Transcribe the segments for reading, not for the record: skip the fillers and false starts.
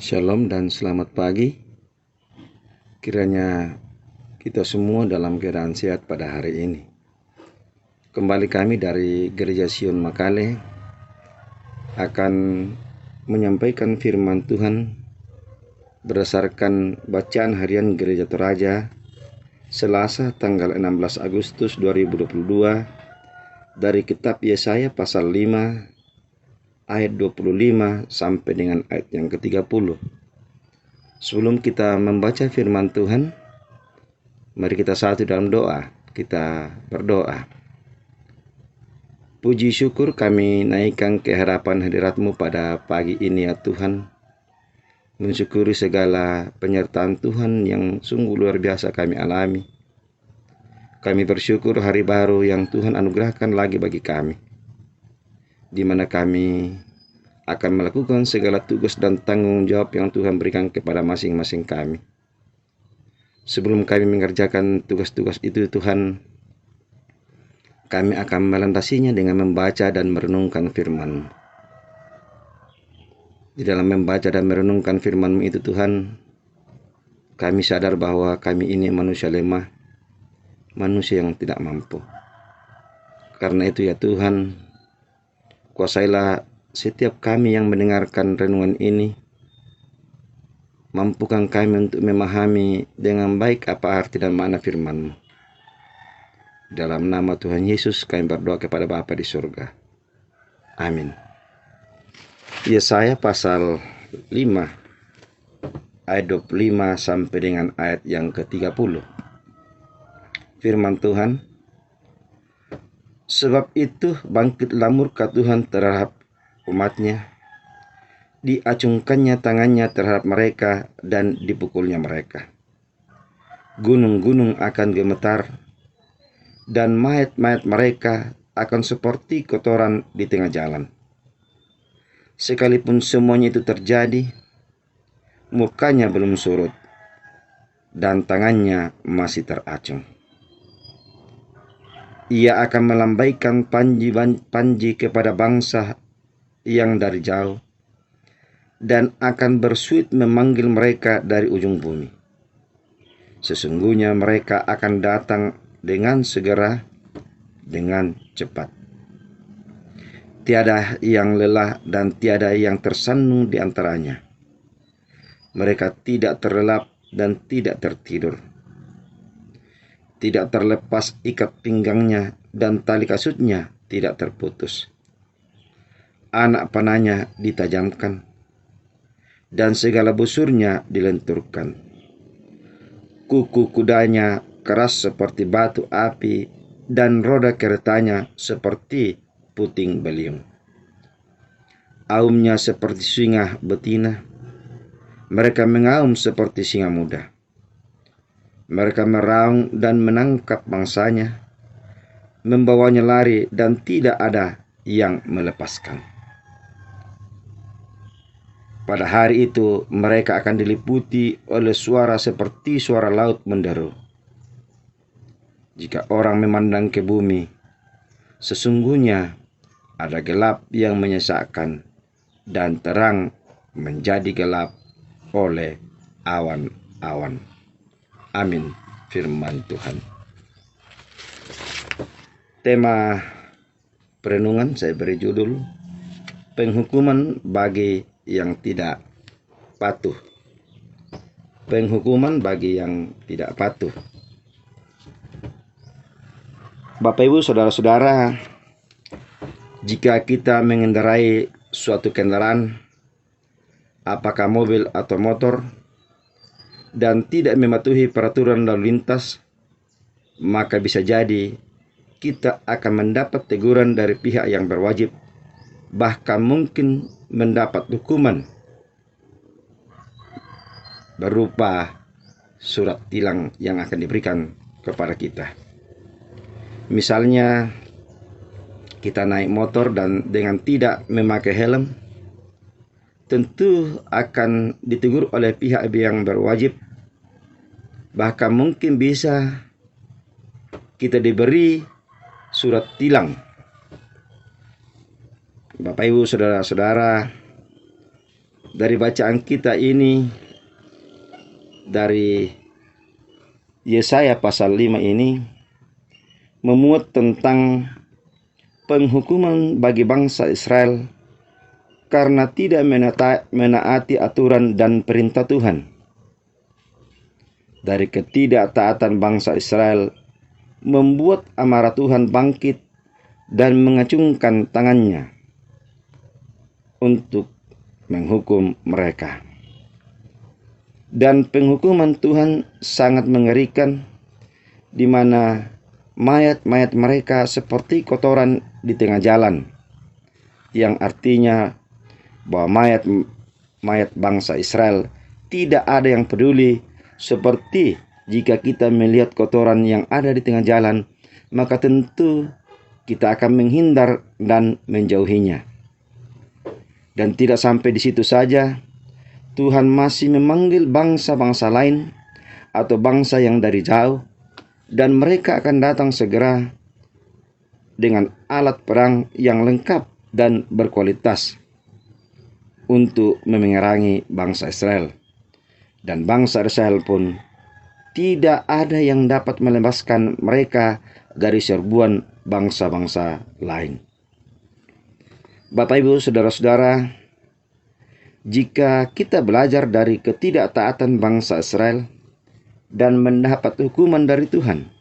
Shalom dan selamat pagi. Kiranya kita semua dalam keadaan sehat pada hari ini. Kembali kami dari Gereja Sion Makale akan menyampaikan firman Tuhan berdasarkan bacaan harian Gereja Toraja Selasa tanggal 16 Agustus 2022 dari kitab Yesaya pasal 5 ayat 25 sampai dengan ayat yang ke-30. Sebelum kita membaca firman Tuhan, mari kita satu dalam doa. Kita berdoa. Puji syukur kami naikkan ke hadapan hadirat-Mu pada pagi ini ya Tuhan. Mensyukuri segala penyertaan Tuhan yang sungguh luar biasa kami alami. Kami bersyukur hari baru yang Tuhan anugerahkan lagi bagi kami, di mana kami akan melakukan segala tugas dan tanggung jawab yang Tuhan berikan kepada masing-masing kami. Sebelum kami mengerjakan tugas-tugas itu, Tuhan, kami akan melandasinya dengan membaca dan merenungkan firman-Mu. Di dalam membaca dan merenungkan firman-Mu itu, Tuhan, kami sadar bahwa kami ini manusia lemah, manusia yang tidak mampu. Karena itu ya Tuhan, kuasailah setiap kami yang mendengarkan renungan ini. Mampukan kami untuk memahami dengan baik apa arti dan makna firman-Mu. Dalam nama Tuhan Yesus kami berdoa kepada Bapa di surga. Amin. Yesaya pasal 5 ayat 25 sampai dengan ayat yang ke-30. Firman Tuhan, sebab itu bangkitlah murka Tuhan terhadap umat-Nya, diacungkannya tangannya terhadap mereka dan dipukulnya mereka. Gunung-gunung akan gemetar, dan mayat-mayat mereka akan seperti kotoran di tengah jalan. Sekalipun semuanya itu terjadi, murkanya belum surut, dan tangannya masih teracung. Ia akan melambaikan panji kepada bangsa yang dari jauh, dan akan bersuit memanggil mereka dari ujung bumi. Sesungguhnya mereka akan datang dengan segera, dengan cepat. Tiada yang lelah dan tiada yang tersandung di antaranya. Mereka tidak terlelap dan tidak tertidur. Tidak terlepas ikat pinggangnya dan tali kasutnya tidak terputus. Anak panahnya ditajamkan dan segala busurnya dilenturkan. Kuku kudanya keras seperti batu api dan roda keretanya seperti puting beliung. Aumnya seperti singa betina. Mereka mengaum seperti singa muda. Mereka meraung dan menangkap mangsanya, membawanya lari dan tidak ada yang melepaskan. Pada hari itu mereka akan diliputi oleh suara seperti suara laut menderu. Jika orang memandang ke bumi, sesungguhnya ada gelap yang menyesakkan dan terang menjadi gelap oleh awan-awan. Amin. Firman Tuhan. Tema perenungan saya beri judul penghukuman bagi yang tidak patuh. Penghukuman bagi yang tidak patuh. Bapak Ibu saudara-saudara, jika kita mengendarai suatu kendaraan, apakah mobil atau motor, dan tidak mematuhi peraturan lalu lintas, maka bisa jadi kita akan mendapat teguran dari pihak yang berwajib, bahkan mungkin mendapat hukuman berupa surat tilang yang akan diberikan kepada kita. Misalnya kita naik motor dan dengan tidak memakai helm, tentu akan ditegur oleh pihak yang berwajib. Bahkan mungkin bisa kita diberi surat tilang. Bapak Ibu saudara-saudara, dari bacaan kita ini dari Yesaya pasal 5 ini memuat tentang penghukuman bagi bangsa Israel karena tidak menaati aturan dan perintah Tuhan. Dari ketidaktaatan bangsa Israel membuat amarah Tuhan bangkit dan mengacungkan tangannya untuk menghukum mereka. Dan penghukuman Tuhan sangat mengerikan, di mana mayat-mayat mereka seperti kotoran di tengah jalan, yang artinya bahwa mayat bangsa Israel tidak ada yang peduli. Seperti jika kita melihat kotoran yang ada di tengah jalan, maka tentu kita akan menghindar dan menjauhinya. Dan tidak sampai di situ saja, Tuhan masih memanggil bangsa-bangsa lain atau bangsa yang dari jauh, dan mereka akan datang segera dengan alat perang yang lengkap dan berkualitas untuk memerangi bangsa Israel. Dan bangsa Israel pun tidak ada yang dapat melepaskan mereka dari serbuan bangsa-bangsa lain. Bapak, Ibu, saudara-saudara, jika kita belajar dari ketidaktaatan bangsa Israel dan mendapat hukuman dari Tuhan,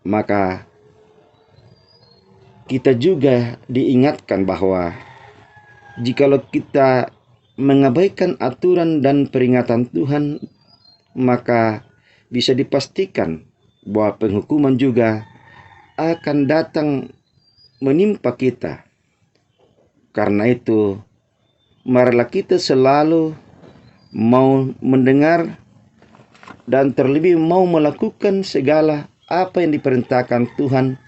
maka kita juga diingatkan bahwa jikalau kita mengabaikan aturan dan peringatan Tuhan, maka bisa dipastikan bahwa penghukuman juga akan datang menimpa kita. Karena itu, marilah kita selalu mau mendengar dan terlebih mau melakukan segala apa yang diperintahkan Tuhan,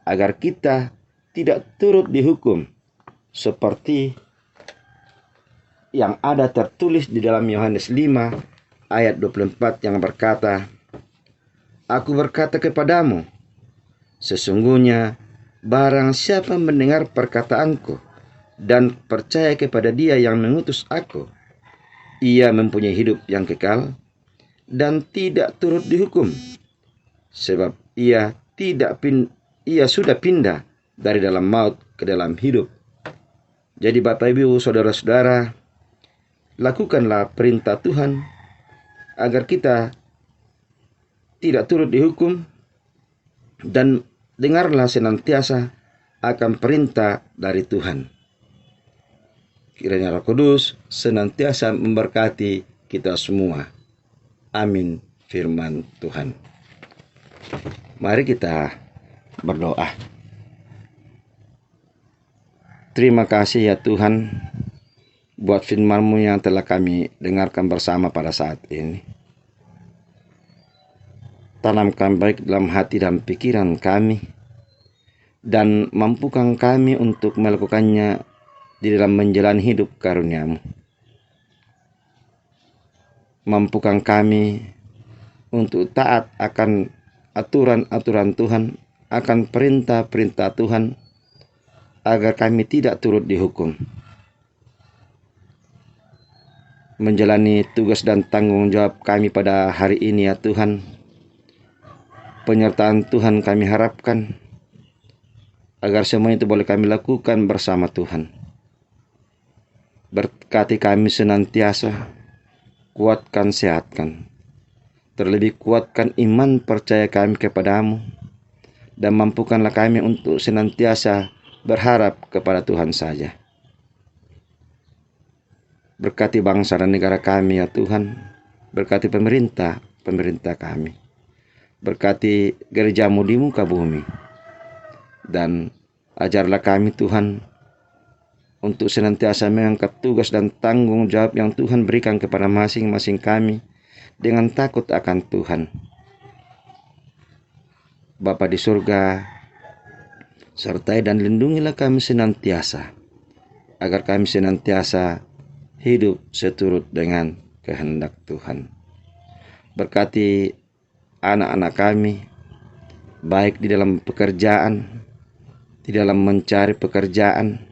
agar kita tidak turut dihukum, seperti yang ada tertulis di dalam Yohanes 5 ayat 24 yang berkata, "Aku berkata kepadamu, sesungguhnya barang siapa mendengar perkataanku dan percaya kepada Dia yang mengutus aku, ia mempunyai hidup yang kekal dan tidak turut dihukum, sebab ia sudah pindah dari dalam maut ke dalam hidup." Jadi Bapak, Ibu, saudara-saudara, lakukanlah perintah Tuhan agar kita tidak turut dihukum, dan dengarlah senantiasa akan perintah dari Tuhan. Kiranya Roh Kudus senantiasa memberkati kita semua. Amin. Firman Tuhan. Mari kita berdoa. Terima kasih ya Tuhan buat firman-Mu yang telah kami dengarkan bersama pada saat ini. Tanamkan baik dalam hati dan pikiran kami, dan mampukan kami untuk melakukannya di dalam menjalani hidup karunia-Mu. Mampukan kami untuk taat akan aturan-aturan Tuhan, akan perintah-perintah Tuhan, agar kami tidak turut dihukum. Menjalani tugas dan tanggung jawab kami pada hari ini ya Tuhan, penyertaan Tuhan kami harapkan, agar semua itu boleh kami lakukan bersama Tuhan. Berkati kami senantiasa, kuatkan, sehatkan, terlebih kuatkan iman percaya kami kepadamu, dan mampukanlah kami untuk senantiasa berharap kepada Tuhan saja. Berkati bangsa dan negara kami ya Tuhan, berkati pemerintah kami, berkati gereja-Mu di muka bumi, dan ajarlah kami Tuhan untuk senantiasa mengangkat tugas dan tanggung jawab yang Tuhan berikan kepada masing-masing kami dengan takut akan Tuhan. Bapa di surga, sertai dan lindungilah kami senantiasa, agar kami senantiasa hidup seturut dengan kehendak Tuhan. Berkati anak-anak kami, baik di dalam pekerjaan, di dalam mencari pekerjaan,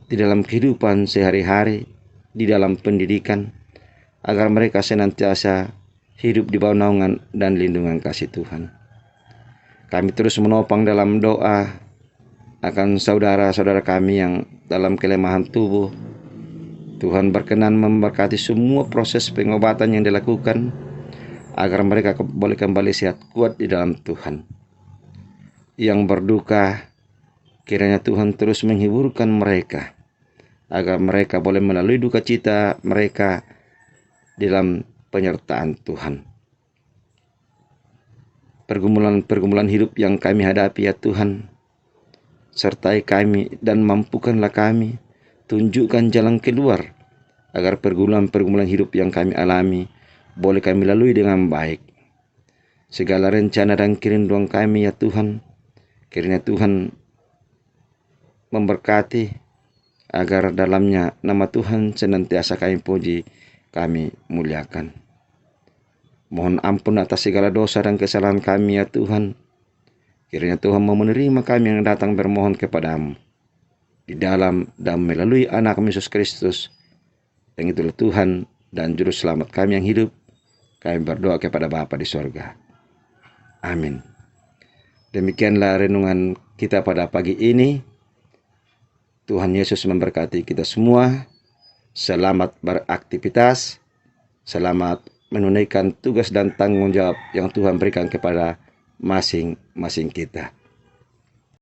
di dalam kehidupan sehari-hari, di dalam pendidikan, agar mereka senantiasa hidup di bawah naungan dan lindungan kasih Tuhan. Kami terus menopang dalam doa akan saudara-saudara kami yang dalam kelemahan tubuh. Tuhan berkenan memberkati semua proses pengobatan yang dilakukan, agar mereka boleh kembali sehat kuat di dalam Tuhan. Yang berduka, kiranya Tuhan terus menghiburkan mereka, agar mereka boleh melalui duka cita mereka dalam penyertaan Tuhan. Pergumulan-pergumulan hidup yang kami hadapi ya Tuhan, sertai kami dan mampukanlah kami, tunjukkan jalan keluar, agar pergumulan-pergumulan hidup yang kami alami boleh kami lalui dengan baik. Segala rencana dan kerinduan kami ya Tuhan, kiranya Tuhan memberkati, agar dalamnya nama Tuhan senantiasa kami puji, kami muliakan. Mohon ampun atas segala dosa dan kesalahan kami ya Tuhan. Kiranya Tuhan mau menerima kami yang datang bermohon kepadamu, di dalam dan melalui anak Yesus Kristus, yang itulah Tuhan dan Juru Selamat kami yang hidup. Kami berdoa kepada Bapa di sorga. Amin. Demikianlah renungan kita pada pagi ini. Tuhan Yesus memberkati kita semua. Selamat beraktivitas. Selamat menunaikan tugas dan tanggung jawab yang Tuhan berikan kepada masing-masing kita.